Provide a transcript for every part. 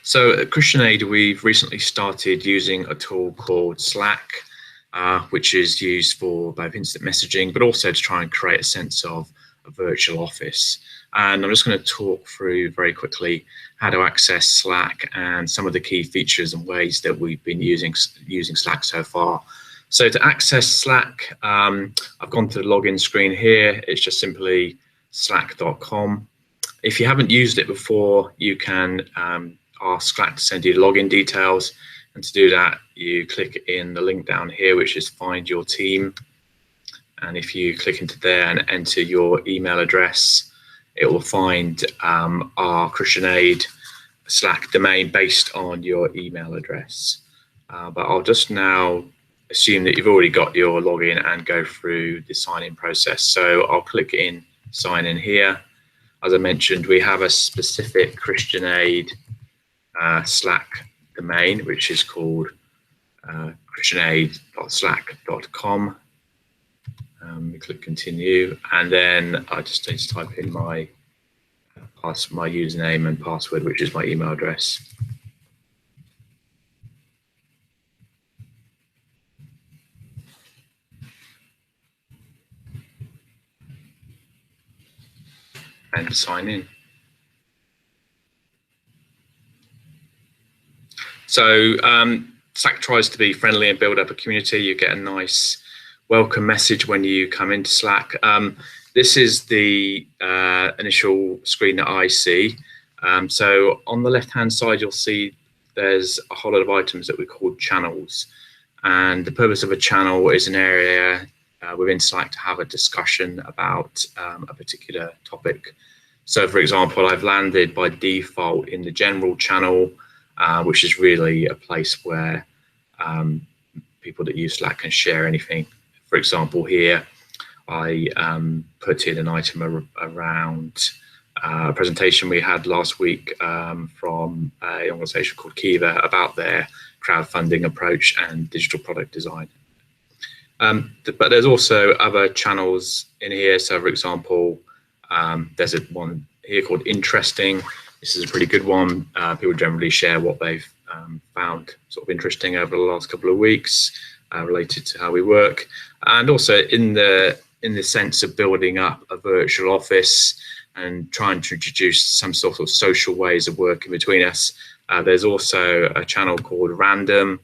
So at Christian Aid, we've recently started using a tool called Slack, which is used for both instant messaging, but also to try and create a sense of a virtual office. And I'm just going to talk through very quickly how to access Slack and some of the key features and ways that we've been using Slack so far. So to access Slack, I've gone to the login screen here. It's just simply slack.com. If you haven't used it before, you can ask Slack to send you the login details. And to do that, you click in the link down here, which is Find Your Team. And if you click into there and enter your email address, it will find our Christian Aid Slack domain based on your email address. But I'll just now assume that you've already got your login and go through the sign-in process. So I'll click in sign in here. As I mentioned, we have a specific Christian Aid Slack domain, which is called christianaid.slack.com. We click continue, and then I just need to type in my username and password, which is my email address. And sign in. So Slack tries to be friendly and build up a community. You get a nice welcome message when you come into Slack. This is the initial screen that I see. So on the left-hand side, you'll see there's a whole lot of items that we call channels. And the purpose of a channel is an area within Slack to have a discussion about a particular topic. So for example, I've landed by default in the general channel, which is really a place where people that use Slack can share anything. For example, here I put in an item around a presentation we had last week from an organization called Kiva about their crowdfunding approach and digital product design. But there's also other channels in here. So for example, there's one here called Interesting. This is a pretty good one. People generally share what they've found sort of interesting over the last couple of weeks related to how we work. And also in the sense of building up a virtual office and trying to introduce some sort of social ways of working between us. There's also a channel called Random,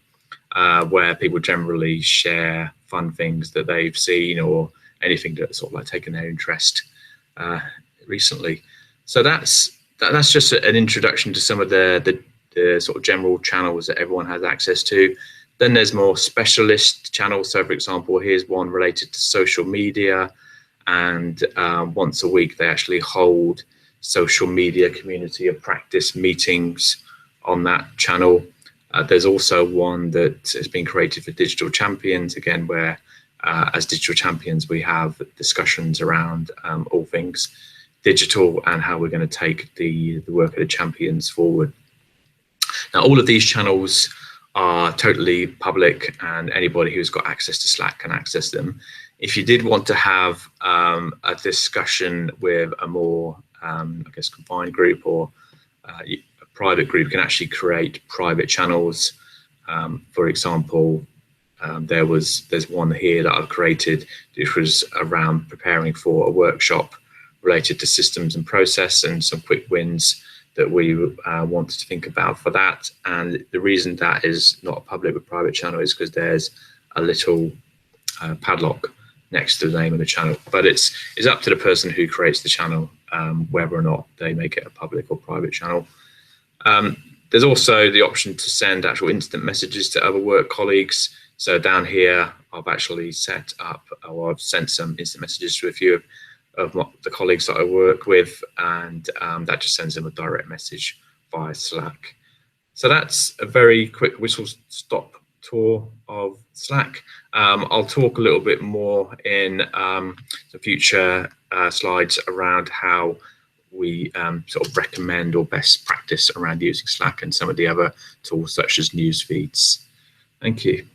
where people generally share fun things that they've seen or anything that's sort of like taken their interest recently. So that's just an introduction to some of the sort of general channels that everyone has access to. Then there's more specialist channels. So for example, here's one related to social media, and once a week they actually hold social media community of practice meetings on that channel. There's also one that has been created for digital champions, again, where as digital champions we have discussions around all things digital and how we're going to take the work of the champions forward. Now, all of these channels are totally public, and anybody who's got access to Slack can access them. If you did want to have a discussion with a more, I guess, confined group or a private group, you can actually create private channels. For example, there's one here that I've created, which was around preparing for a workshop related to systems and process, and some quick wins that we wanted to think about for that. And the reason that is not a public but private channel is because there's a little padlock next to the name of the channel. But it's up to the person who creates the channel whether or not they make it a public or private channel. There's also the option to send actual instant messages to other work colleagues. So down here, I've actually set up, or I've sent some instant messages to a few of the colleagues that I work with, and that just sends them a direct message via Slack. So that's a very quick whistle-stop tour of Slack. I'll talk a little bit more in the future slides around how we sort of recommend or best practice around using Slack and some of the other tools such as news feeds. Thank you.